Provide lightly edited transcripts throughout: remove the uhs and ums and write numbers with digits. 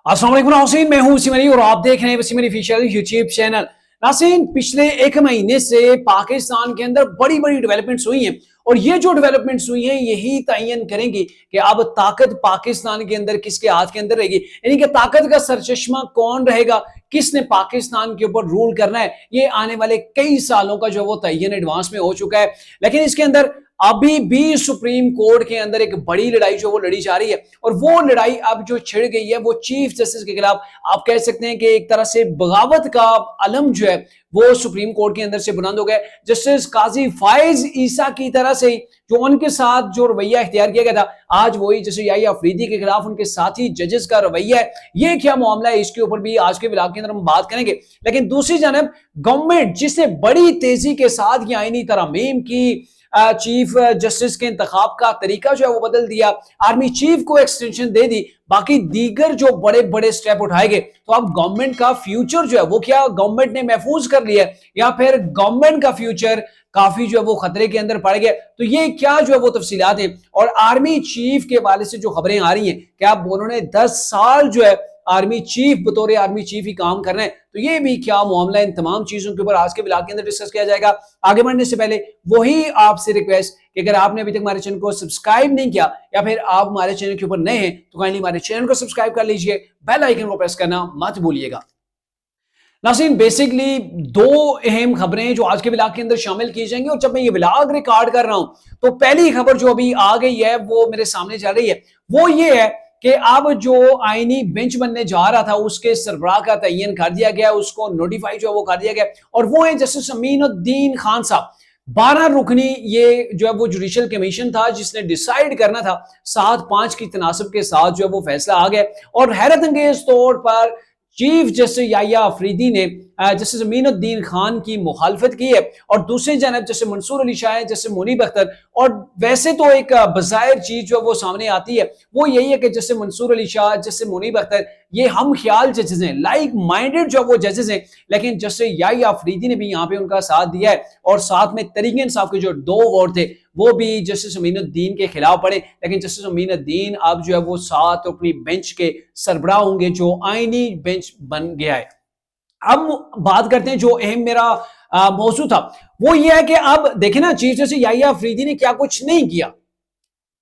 अस्सलाम वालेकुम नाज़रीन, मैं हूं वसीम अली और आप देख रहे हैं Wasim Ali official YouTube channel. नाज़रीन, पिछले एक महीने से पाकिस्तान के अंदर बड़ी बड़ी डेवलपमेंट्स हुई हैं और ये जो डेवलपमेंट्स हुई हैं यही तयन करेंगी कि अब ताकत पाकिस्तान के अंदर किसके हाथ के अंदर रहेगी, यानी कि ताकत का सरचश्मा कौन रहेगा, किसने पाकिस्तान के ऊपर रूल करना है, ये आने वाले कई सालों का जो वो तयन एडवांस में हो चुका है। लेकिन इसके अंदर अभी भी सुप्रीम कोर्ट के अंदर एक बड़ी लड़ाई जो वो लड़ी जा रही है और वो लड़ाई अब जो छिड़ गई है वो चीफ जस्टिस के खिलाफ। आप कह सकते हैं कि एक तरह से बगावत का अलम जो है वो सुप्रीम कोर्ट के अंदर से बुलंद हो गया। जस्टिस काजी फायज ईसा की तरह से जो उनके साथ जो रवैया इख्तियार किया गया था, आज वही जैसे याहिया अफरीदी के खिलाफ उनके साथी जजेस का रवैया है। ये क्या मामला है, इसके ऊपर भी आज के व्लॉग के अंदर हम बात करेंगे। लेकिन दूसरी जानब गवर्नमेंट जिसने बड़ी तेजी के साथ ये आईनी तरमीम की, चीफ जस्टिस के इंतखाब का तरीका जो है वो बदल दिया, आर्मी चीफ को एक्सटेंशन दे दी, बाकी दीगर जो बड़े बड़े स्टेप उठाए गए, तो अब गवर्नमेंट का फ्यूचर जो है वो क्या गवर्नमेंट ने महफूज कर लिया या फिर गवर्नमेंट का फ्यूचर काफी जो है वो खतरे के अंदर पड़ गया। तो ये क्या जो है वो तफसीलात है और आर्मी चीफ के हवाले से जो खबरें आ रही हैं कि अब उन्होंने 10 साल जो है आर्मी चीफ बतौर आर्मी चीफ ही काम कर रहे हैं, तो ये भी क्या मामला है, इन तमाम चीजों के ऊपर आज के व्लॉग के अंदर डिस्कस किया जाएगा। आगे बढ़ने से पहले वही आपसे रिक्वेस्ट कि अगर आपने अभी तक हमारे चैनल को सब्सक्राइब नहीं किया या फिर आप हमारे चैनल के ऊपर नए हैं तो काइंडली हमारे चैनल को सब्सक्राइब कर लीजिए, बेल आइकन को प्रेस करना मत भूलिएगा। नाज़रीन, बेसिकली दो अहम खबरें जो आज के व्लॉग के अंदर शामिल की जाएंगी और जब मैं ये व्लॉग रिकॉर्ड कर रहा हूं तो पहली खबर जो अभी आ गई है वो मेरे सामने चल रही है, वो ये है कि अब जो आईनी बेंच बनने जा रहा था उसके सरबराह का तयन कर दिया गया, उसको नोटिफाई जो है वो कर दिया गया और वो है जस्टिस अमीनुद्दीन खान साहब। 12 रुकनी ये जो है वो जुडिशियल कमीशन था जिसने डिसाइड करना था, 7-5 की तनासब के साथ जो है वो फैसला आ गया और हैरत अंगेज तौर पर चीफ जस्टिस याहिया अफरीदी ने जस्टिस अमीनुद्दीन खान की मुखालफत की है और दूसरी जानब जैसे मंसूर अली शाह, जैसे मुनीब अख्तर। और वैसे तो एक बज़ाहिर चीज जो वो सामने आती है वो यही है कि जैसे मंसूर अली शाह, जैसे मुनीब अख्तर, ये हम ख्याल जजेस हैं, लाइक माइंडेड जो वो जजेस हैं, लेकिन जैसे याहिया अफरीदी ने भी यहाँ पे उनका साथ दिया है और साथ में तरीक इंसाफ के जो 2 वोट थे वो भी जस्टिस अमीनुद्दीन के खिलाफ पड़े। लेकिन जस्टिस अमीनुद्दीन अब जो है वो साथ अपनी बेंच के सरबराह होंगे जो आईनी बेंच बन गया है। अब बात करते हैं जो अहम मेरा मौजू था, वो ये है कि अब देखें ना, चीफ जस्टिस याहिया अफरीदी ने क्या कुछ नहीं किया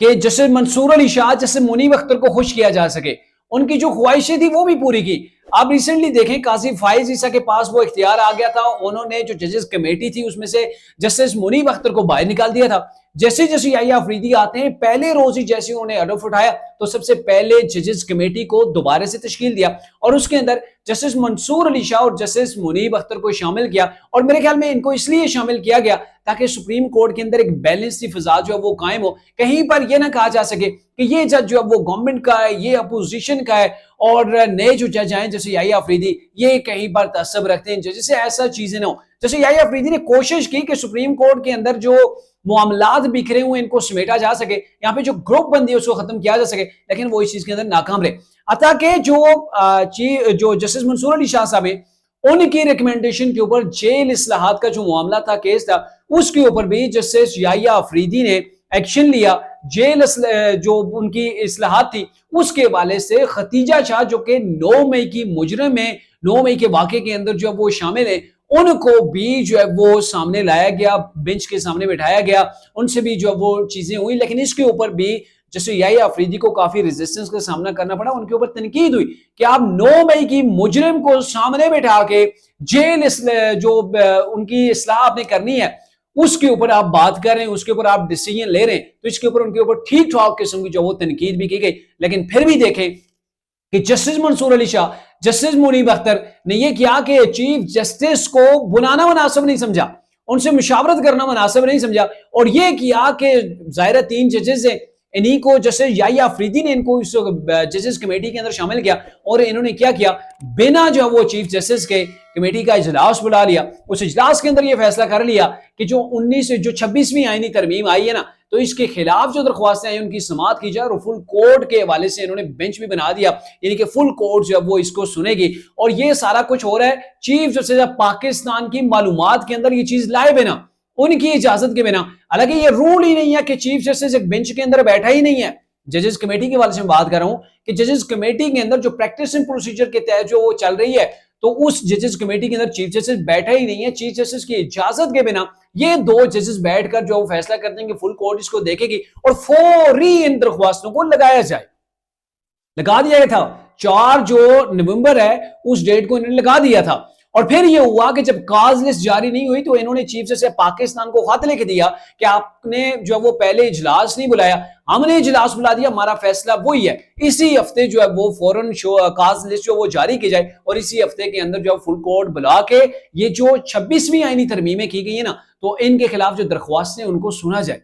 कि जैसे मंसूर अली शाह, जैसे मुनीब अख्तर को खुश किया जा सके, उनकी जो ख्वाहिशें थी वो भी पूरी की। आप रिसेंटली देखें काजी फायज ईसा के पास वो इख्तियार आ गया था, उन्होंने जो जजेस कमेटी थी उसमें से जस्टिस मुनीब अख्तर को बाहर निकाल दिया था। जैसे जैसे याहिया अफरीदी आते हैं, पहले रोज ही जैसे उन्होंने हडफ उठाया तो सबसे पहले जजेस कमेटी को दोबारा से तश्कील दिया और उसके अंदर जस्टिस मंसूर अली शाह और जस्टिस मुनीब अख्तर को शामिल किया। और मेरे ख्याल में इनको इसलिए शामिल किया गया ताकि सुप्रीम कोर्ट के अंदर एक बैलेंस की फिजा जो है वो कायम हो, कहीं पर यह ना कहा जा सके कि ये जज जो है वो गवर्नमेंट का है, ये अपोजिशन का है और नए जो जज आए जैसे याहिया अफरीदी ये कहीं पर तसब रखते हैं, जैसे ऐसा चीजें ना हो। जैसे याहिया अफरीदी ने कोशिश की कि सुप्रीम कोर्ट के अंदर जो मामलात बिखरे हुए इनको समेटा जा सके, यहाँ पे जो ग्रुप बंदी है उसको खत्म किया जा सके, लेकिन वो इस चीज के अंदर नाकाम रहे। अतः के जो जस्टिस मंसूर अली शाह साहब है उनकी रिकमेंडेशन के ऊपर जेल इस्लाहात का जो मामला था, केस था, उसके ऊपर भी जस्टिस याहिया अफरीदी ने एक्शन लिया। जेल जो उनकी इस्लाहात थी उसके हवाले से खतीजा शाह जो कि 9 मई की मुजरिम है, 9 मई के वाक़े के अंदर जो वो शामिल है, उनको भी जो है वो सामने लाया गया, बेंच के सामने बैठाया गया, उनसे भी जो वो चीजें हुई। लेकिन इसके ऊपर भी जैसे याहिया अफरीदी को काफी रेजिस्टेंस का सामना करना पड़ा, उनके ऊपर तनकीद हुई कि आप 9 मई की मुजरिम को सामने बैठा के जेल जो उनकी इस्लाह आपने करनी है उसके ऊपर आप बात कर रहे हैं, उसके ऊपर आप डिसीजन ले रहे हैं, तो इसके ऊपर उनके ऊपर ठीक ठाक किस्म की जो वो तनकीद भी की गई। लेकिन फिर भी देखें कि जस्टिस मंसूर अली शाह, जस्टिस मुनीब अख्तर ने यह किया कि चीफ जस्टिस को बुलाना मुनासिब नहीं समझा, उनसे मुशावरत करना मुनासिब नहीं समझा और यह किया कि ज़ाहिर 3 जजेस हैं, इन्हीं को जस्टिस याहिया अफरीदी ने इनको इस जजेस कमेटी के अंदर शामिल किया और इन्होंने क्या किया, बिना जो वो चीफ जस्टिस के कमेटी का इजलास बुला लिया। उस इजलास के अंदर यह फैसला कर लिया कि जो 26वीं आईनी तरमीम आई है ना, तो इसके खिलाफ जो दरख्वास्तें आई उनकी समाअत की जाए और फुल कोर्ट के हवाले से इन्होंने बेंच भी बना दिया, यानी कि फुल कोर्ट जो है वो इसको सुनेगी। और ये सारा कुछ हो रहा है चीफ जस्टिस पाकिस्तान की मालूमात के अंदर ये चीज लाए बिना, उनकी इजाजत के बिना। हालांकि ये रूल ही नहीं है कि चीफ जस्टिस एक बेंच के अंदर बैठा ही नहीं है, जजेस कमेटी के वाले से मैं बात कर रहा हूं कि जजेस कमेटी के अंदर जो प्रैक्टिस एंड प्रोसीजर के तहत जो चल रही है, तो उस जजेस कमेटी के अंदर चीफ जस्टिस बैठा ही नहीं है। चीफ जस्टिस की इजाजत के बिना ये दो जजेस बैठकर जो फैसला कर देंगे, फुल कोर्ट इसको देखेगी और फौरी इन दरख्वास्तों को लगाया जाए। लगा दिया गया था 4 जो नवंबर है उस डेट को इन्होंने लगा दिया था। और फिर यह हुआ कि जब काज लिस्ट जारी नहीं हुई तो इन्होंने चीफ जस्टिस पाकिस्तान को खत लिख दिया कि आपने जो वो पहले इजलास नहीं बुलाया, हमने इजलास बुला दिया, हमारा फैसला वही है। इसी हफ्ते जो है वो फौरन काज लिस्ट जो वो जारी की जाए और इसी हफ्ते के अंदर जो फुल कोर्ट बुला के ये जो 26वीं आईनी तरमीमें की गई है ना, तो इनके खिलाफ जो दरख्वास्तें उनको सुना जाए।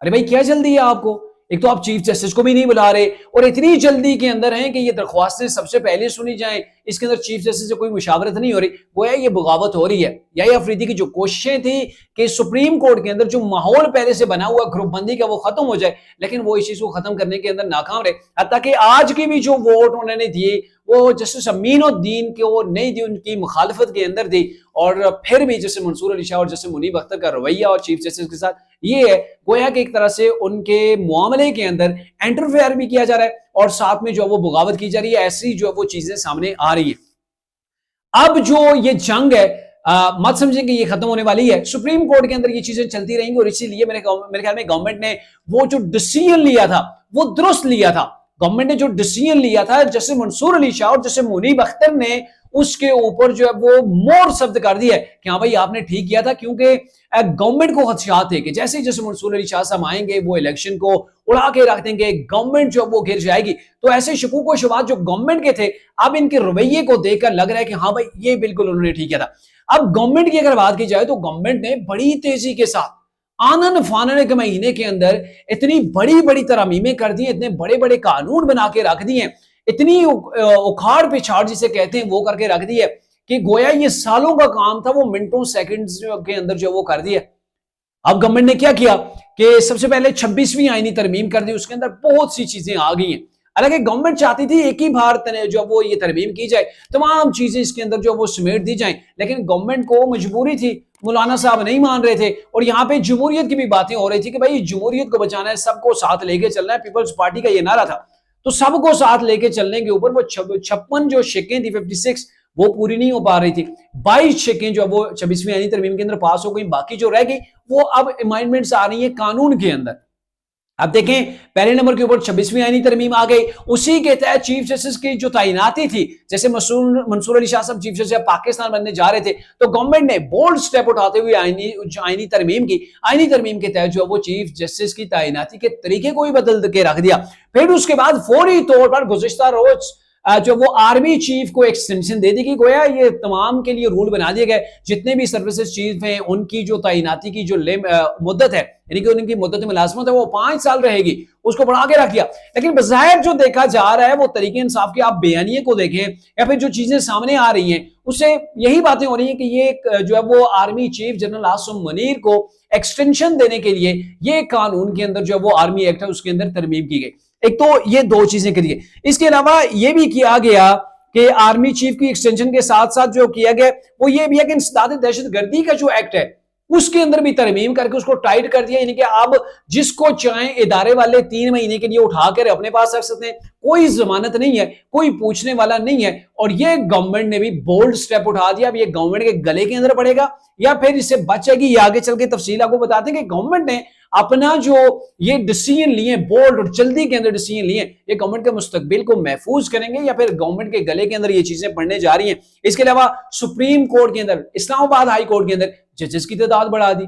अरे भाई क्या जल्दी है आपको? एक तो आप चीफ जस्टिस को भी नहीं बुला रहे और इतनी जल्दी के अंदर हैं कि ये दरख्वास्तें सबसे पहले सुनी जाएं, इसके अंदर चीफ जस्टिस से कोई मुशावरत नहीं हो रही, गोया ये बगावत हो रही है। या अफरीदी की जो कोशिशें थी कि सुप्रीम कोर्ट के अंदर जो माहौल पहले से बना हुआ ग्रुपबंदी का वो खत्म हो जाए, लेकिन वो इस चीज को खत्म करने के अंदर नाकाम रहे। हत्ता कि आज की भी जो वोट उन्होंने दिए वो जस्टिस अमीनुद्दीन को नहीं दी, उनकी मुखालफत के अंदर दी। और फिर भी जैसे मंसूर अली शाह और जैसे मुनीब अख्तर का रवैया और चीफ जस्टिस के साथ ये है गोया कि एक तरह से उनके मामले के अंदर इंटरफेयर भी किया जा रहा है और साथ में जो वो बगावत की जा रही है। ऐसी जो वो चीजें सामने आ रही है। अब जो ये जंग है मत समझें कि ये खत्म होने वाली है। सुप्रीम कोर्ट के अंदर ये चीजें चलती रहेंगी और इसीलिए मेरे ख्याल में गवर्नमेंट ने वो जो डिसीजन लिया था वो दुरुस्त लिया था। गवर्नमेंट ने जो डिसीजन लिया था जैसे मंसूर अली शाह और जैसे मुनीब अख्तर ने उसके ऊपर जो है वो मोर शब्द कर दिया है कि हाँ भाई आपने ठीक किया था, क्योंकि गवर्नमेंट को खदशात थे कि जैसे ही जैसे मंसूर अली शाह साहब आएंगे वो इलेक्शन को उड़ा के रख देंगे, गवर्नमेंट जो वो गिर जाएगी। तो ऐसे शकूक व शुबात जो गवर्नमेंट के थे अब इनके रवैये को देखकर लग रहा है कि हाँ भाई ये बिल्कुल उन्होंने ठीक किया था। अब गवर्नमेंट की अगर बात की जाए तो गवर्नमेंट ने बड़ी तेजी के साथ आनन फानन के महीने के अंदर इतनी बड़ी बड़ी तरमीमें कर दी, इतने बड़े बड़े कानून बना के रख दिए, इतनी उखाड़ पिछाड़ जिसे कहते हैं वो करके रख दी है कि गोया ये सालों का काम था वो मिनटों सेकंड्स के अंदर जो वो कर दिया। अब गवर्नमेंट ने क्या किया कि सबसे पहले 26वीं आईनी तरमीम कर दी, उसके अंदर बहुत सी चीजें आ गई हैं। हालांकि गवर्नमेंट चाहती थी एक ही बार जो वो ये तरमीम की जाए, तमाम चीजें इसके अंदर जो वो समेट दी जाएं, लेकिन गवर्नमेंट को मजबूरी थी, मौलाना साहब नहीं मान रहे थे और यहाँ पे जमहूरियत की भी बातें हो रही थी कि भाई जमहूरियत को बचाना है, सबको साथ लेके चलना है। पीपल्स पार्टी का ये नारा था, तो सबको साथ लेके चलने के ऊपर वो 56 जो शिकें थी 56 वो पूरी नहीं हो पा रही थी। 22 शिकें जो वो 26वीं आईनी तरमीम के अंदर पास हो गई, बाकी जो रह गई वो अब अमेंडमेंट्स आ रही है कानून के अंदर। अब देखें पहले नंबर के ऊपर 26वीं आईनी तरमीम आ गई, उसी के तहत चीफ जस्टिस की जो तैनाती थी, जैसे मंसूर अली शाह साहब चीफ जस्टिस पाकिस्तान बनने जा रहे थे तो गवर्नमेंट ने बोल्ड स्टेप उठाते हुए आईनी तरमीम की, आईनी तरमीम के तहत जो वो चीफ जस्टिस की तैनाती के तरीके को ही बदल के रख दिया। फिर उसके बाद फौरी तौर पर गुज़िश्ता रोज जो वो आर्मी चीफ को एक्सटेंशन दे दी कि गोया ये तमाम के लिए रूल बना दिए गए, जितने भी सर्विसेज चीफ हैं उनकी जो तैनाती की जो मुद्दत है, यानी कि उनकी मुद्दत मुलाजमत है वो 5 साल रहेगी, उसको बढ़ा के रख दिया। लेकिन बज़ाहिर जो देखा जा रहा है वो तरीके इंसाफ के आप बयानिए को देखें या फिर जो चीजें सामने आ रही हैं उससे यही बातें हो रही हैं कि ये जो है वो army chief general Asim Munir को एक्सटेंशन देने के लिए ये कानून के अंदर जो वो आर्मी एक्ट है उसके अंदर तरमीम की गई। एक तो ये दो चीजें करिए, इसके अलावा ये भी किया गया कि आर्मी चीफ की एक्सटेंशन के साथ साथ जो किया गया वो ये भी है कि इंसदाद दहशतगर्दी का जो एक्ट है उसके अंदर भी तरमीम करके उसको टाइट कर दिया, यानी कि अब जिसको चाहे इदारे वाले 3 महीने के लिए उठा कर अपने पास रख सकते हैं, कोई जमानत नहीं है, कोई पूछने वाला नहीं है। और ये गवर्नमेंट ने भी बोल्ड स्टेप उठा दिया। अब ये गवर्नमेंट के गले के अंदर पड़ेगा या फिर इससे बचेगी, ये आगे चल के तफसील आपको बताते हैं कि गवर्नमेंट ने अपना जो ये डिसीजन लिए बोल्ड और जल्दी के अंदर डिसीजन लिए, ये गवर्नमेंट के मुस्तकबिल को महफूज करेंगे या फिर गवर्नमेंट के गले के अंदर ये चीजें पड़ने जा रही हैं। इसके अलावा सुप्रीम कोर्ट के अंदर, इस्लामाबाद हाई कोर्ट के अंदर जजेस की तादाद बढ़ा दी।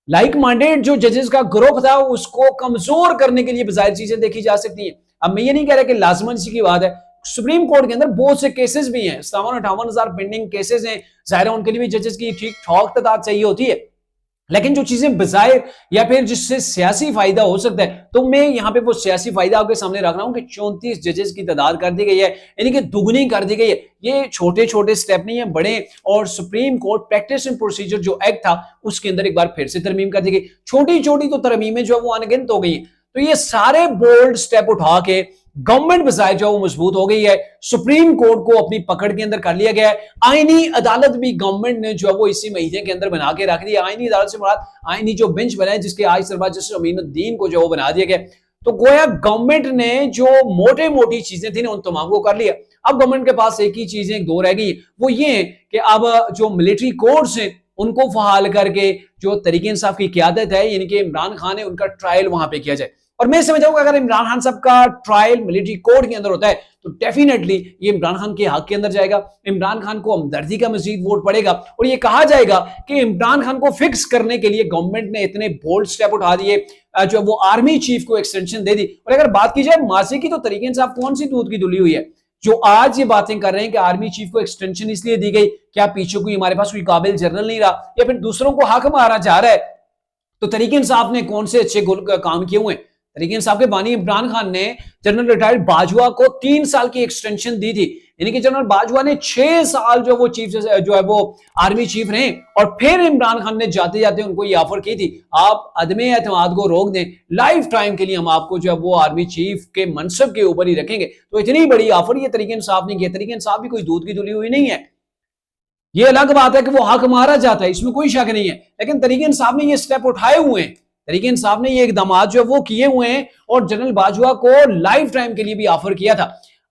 लाइक माइंडेड जो जजेस का ग्रुप था उसको कमजोर करने के लिए बाहर चीजें देखी जा सकती हैं। अब मैं ये नहीं कह रहा कि लाजमन सी की बात है, सुप्रीम कोर्ट के अंदर बहुत से केसेस भी हैं, 57-58 पेंडिंग केसेस हैं, जाहिर है उनके लिए भी जजेस की ठीक ठाक तादाद चाहिए होती है। लेकिन जो चीजें बजाय या फिर जिससे सियासी फायदा हो सकता है, तो मैं यहाँ पे वो सियासी फायदा आपके सामने रख रहा हूं कि 34 जजेस की तादाद कर दी गई है, यानी कि दुगनी कर दी गई है। ये छोटे छोटे स्टेप नहीं है, बड़े। और supreme court practice and procedure जो एक्ट था उसके अंदर एक बार फिर से तरमीम कर दी गई। छोटी छोटी तो तरमीमें जो वो अनगिनत हो गई है। तो ये सारे बोल्ड स्टेप उठा के गवर्नमेंट बजाय जो वो मजबूत हो गई है। सुप्रीम कोर्ट को अपनी पकड़ के अंदर कर लिया गया है। आईनी अदालत भी गवर्नमेंट ने जो है वो इसी महीने के अंदर बना के रख दी। आईनी अदालत से मुराद आईनी जो बेंच बनाए जिसके आज सरबराह जस्टिस अमीनुद्दीन को जो वो बना दिया गया। तो गोया गवर्नमेंट ने जो मोटे मोटी चीजें थी ना उन तमाम को कर लिया। अब गवर्नमेंट के पास एक ही चीजें दो रह गई, वो ये है कि अब जो मिलिट्री कोर्ट्स हैं उनको फहाल करके जो तरीके इंसाफ की क़यादत है यानी कि इमरान खान है उनका ट्रायल वहां पे किया जाए। और मैं समझ जाऊंगा अगर इमरान खान साहब का ट्रायल मिलिट्री कोर्ट के अंदर होता है तो डेफिनेटली ये इमरान खान के हक के अंदर जाएगा, इमरान खान को हमदर्दी का मजीद वोट पड़ेगा और ये कहा जाएगा कि इमरान खान को फिक्स करने के लिए गवर्नमेंट ने इतने बोल्ड स्टेप उठा दिए, जो वो आर्मी चीफ को एक्सटेंशन दे दी। और अगर बात की जाए मासी की, तो तरीके इंसाफ कौन सी दूध की धुली हुई है जो आज ये बातें कर रहे हैं कि आर्मी चीफ को एक्सटेंशन इसलिए दी गई, क्या पीछे कोई हमारे पास कोई काबिल जनरल नहीं रहा या फिर दूसरों को हक मारा जा रहा है। तो तरीके इंसाफ ने कौन से अच्छे काम किए हुए हैं? तरीके इंसाफ के बानी इमरान खान ने जनरल रिटायर्ड बाजवा को 3 साल की एक्सटेंशन दी थी, यानी कि जनरल बाजवा ने 6 साल जो वो चीफ जो है वो आर्मी चीफ रहे और फिर इमरान खान ने जाते जाते उनको ये ऑफर की थी, आप अदम एतमाद को रोक दें, लाइफ टाइम के लिए हम आपको जो है वो आर्मी चीफ के मनसब के ऊपर ही रखेंगे। तो इतनी बड़ी ऑफर ये तरीके इंसाफ ने किया। तरीके इंसाफ भी कोई दूध की धुली हुई नहीं है, ये अलग बात है कि वो हक मारा जाता है, इसमें कोई शक नहीं है, लेकिन तरीके इंसाफ ने ये स्टेप उठाए हुए हैं, तरीके इंसाफ ने ये इकदाम जो वो किए हुए हैं और जनरल बाजवा को लाइफ टाइम के लिए भी ऑफर किया था।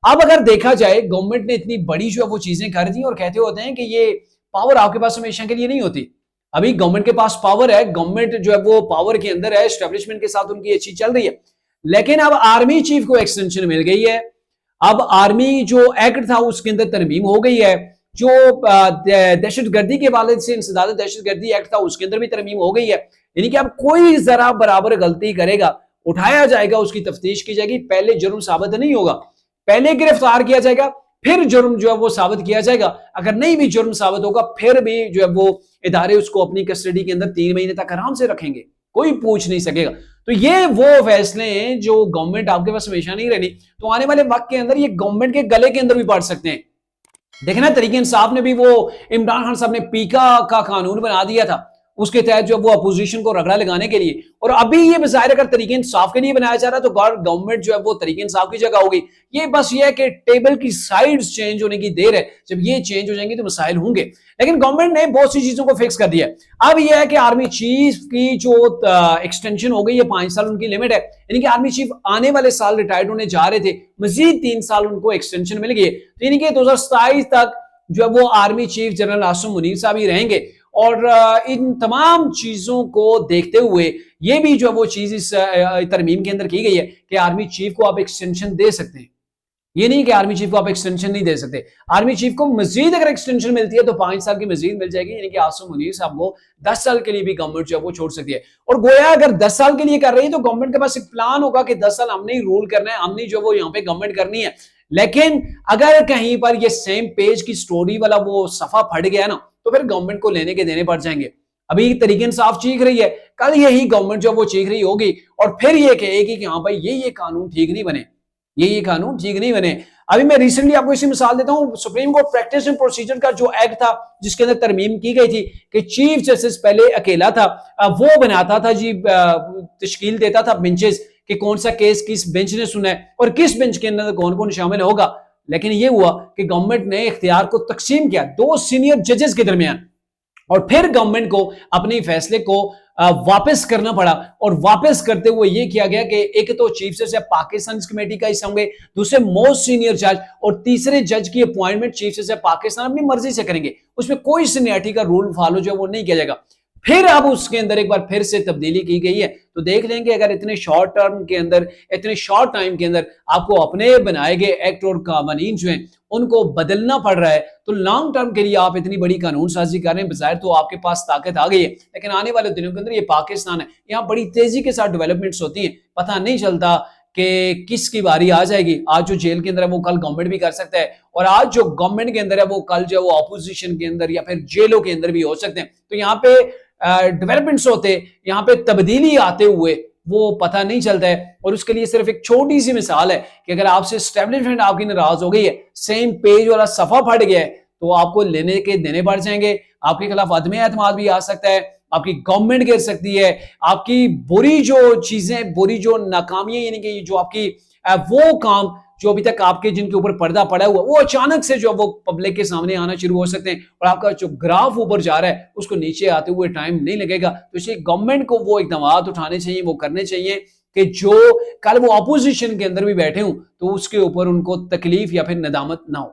अब अगर देखा जाए गवर्नमेंट ने इतनी बड़ी जो है वो चीजें कर दी और कहते होते हैं कि ये पावर आपके पास हमेशा के लिए नहीं होती। अभी गवर्नमेंट के पास पावर है, गवर्नमेंट जो है वो पावर के अंदर है, एस्टेब्लिशमेंट के साथ उनकी अच्छी चल रही है, लेकिन अब आर्मी चीफ को एक्सटेंशन मिल गई है। अब आर्मी जो एक्ट था उसके अंदर तरमीम हो गई है, जो दहशतगर्दी के हवाले से इंसदाद दहशतगर्दी एक्ट था उसके अंदर भी तरमीम हो गई है, यानी कि अब कोई जरा बराबर गलती करेगा उठाया जाएगा, उसकी तफ्तीश की जाएगी, पहले जुर्म साबित नहीं होगा, पहले गिरफ्तार किया जाएगा फिर जुर्म जो है वो साबित किया जाएगा, अगर नहीं भी जुर्म साबित होगा फिर भी जो है वो इदारे उसको अपनी कस्टडी के अंदर 3 महीने तक आराम से रखेंगे, कोई पूछ नहीं सकेगा। तो ये वो फैसले हैं जो गवर्नमेंट आपके पास हमेशा नहीं रहनी, तो आने वाले वक्त के अंदर ये गवर्नमेंट के गले के अंदर भी पड़ सकते हैं। देखना तरीके इंसाफ ने भी वो इमरान खान साहब ने पीका का कानून बना दिया था, उसके तहत जो वो अपोजिशन को रगड़ा लगाने के लिए, और अभी ये बजाय अगर तरीके इंसाफ के लिए बनाया जा रहा है तो गवर्नमेंट जो है वो तरीके इंसाफ की जगह होगी। ये बस ये है कि टेबल की साइड्स चेंज होने की देर है, जब ये चेंज हो जाएंगे तो मसाइल होंगे, लेकिन गवर्नमेंट ने बहुत सी चीजों को फिक्स कर दिया है। अब ये है कि आर्मी चीफ की जो एक्सटेंशन हो गई है, 5 साल उनकी लिमिट है, यानी कि आर्मी चीफ आने वाले साल रिटायर्ड होने जा रहे थे, मजीद 3 साल उनको एक्सटेंशन मिल गई है, तो यानी कि 2027 तक जो है वो army chief general Asim Munir साहब ही रहेंगे। और इन तमाम चीजों को देखते हुए ये भी जो है वो चीज इस तरमीम के अंदर की गई है कि आर्मी चीफ को आप एक्सटेंशन दे सकते हैं, ये नहीं कि आर्मी चीफ को आप एक्सटेंशन नहीं दे सकते, आर्मी चीफ को मजीद अगर एक्सटेंशन मिलती है तो 5 साल की मजीद मिल जाएगी, यानी कि आसिम मुनीर साहब को 10 साल के लिए भी गवर्नमेंट जो है वो छोड़ सकती है। और गोया अगर 10 साल के लिए कर रही है तो गवर्नमेंट के पास एक प्लान होगा कि 10 साल हमने ही रूल करना है, हमने जो वो यहाँ पे गवर्नमेंट करनी है। लेकिन अगर कहीं पर ये सेम पेज की स्टोरी वाला वो सफा फट गया ना तो फिर गवर्नमेंट को लेने के देने पड़ जाएंगे। अभी तरीके इंसाफ चीख रही है, कल यही गवर्नमेंट जो वो चीख रही होगी और फिर ये कहेगी कि हाँ भाई ये कानून ठीक नहीं बने, ये कानून ठीक नहीं बने। अभी मैं रिसेंटली आपको इसी मिसाल देता हूं, supreme court practice and procedure का जो एक्ट था जिसके अंदर तरमीम की गई थी कि चीफ जस्टिस पहले अकेला था, वो बनाता था जी, तश्कील देता था बेंचेस कि कौन सा केस किस बेंच ने सुना है और किस बेंच के अंदर कौन कौन शामिल होगा। लेकिन ये हुआ कि गवर्नमेंट ने इख्तियार को तकसीम किया 2 सीनियर जजेस के दरमियान और फिर गवर्नमेंट को अपने फैसले को वापस करना पड़ा, और वापस करते हुए ये किया गया कि एक तो चीफ जस्टिस पाकिस्तान कमेटी का हिस्सा होंगे, दूसरे मोस्ट सीनियर जज और तीसरे जज की अपॉइंटमेंट चीफ जस्टिस पाकिस्तान अपनी मर्जी से करेंगे, उसमें कोई सीनियरिटी का रूल फॉलो जो वो नहीं किया जाएगा। फिर अब उसके अंदर एक बार फिर से तब्दीली की गई है, तो देख लेंगे अगर इतने शॉर्ट टर्म के अंदर, इतने शॉर्ट टाइम के अंदर आपको अपने बनाए गए एक्ट और कानून जो हैं उनको बदलना पड़ रहा है, तो लॉन्ग टर्म के लिए आप इतनी बड़ी कानून साजी कर रहे हैं, बजाय तो आपके पास ताकत आ गई है, लेकिन आने वाले दिनों के अंदर ये पाकिस्तान है, यहाँ बड़ी तेजी के साथ डेवलपमेंट्स होती हैं, पता नहीं चलता कि किसकी बारी आ जाएगी। आज जो जेल के अंदर है वो कल गवर्नमेंट भी कर सकता है, और आज जो गवर्नमेंट के अंदर है वो कल जो है वो ऑपोजिशन के अंदर या फिर जेलों के अंदर भी हो सकते हैं। तो यहाँ पे डेवलपमेंट्स होते, यहाँ पे तब्दीली आते हुए वो पता नहीं चलता है। और उसके लिए सिर्फ एक छोटी सी मिसाल है कि अगर आपसे एस्टेब्लिशमेंट आपकी नाराज हो गई है, सेम पेज वाला सफा फट गया है, तो आपको लेने के देने पड़ जाएंगे, आपके खिलाफ अदम एतमाद भी आ सकता है, आपकी गवर्नमेंट गिर सकती है, आपकी बुरी जो चीजें, बुरी जो नाकामियां, यानी कि जो आपकी वो काम जो अभी तक आपके जिनके ऊपर पर्दा पड़ा हुआ वो अचानक से जो वो पब्लिक के सामने आना शुरू हो सकते हैं, और आपका जो ग्राफ ऊपर जा रहा है उसको नीचे आते हुए टाइम नहीं लगेगा। तो इसलिए गवर्नमेंट को वो इकदाम उठाने चाहिए, वो करने चाहिए कि जो कल वो ऑपोजिशन के अंदर भी बैठे हों तो उसके ऊपर उनको तकलीफ या फिर नदामत ना हो।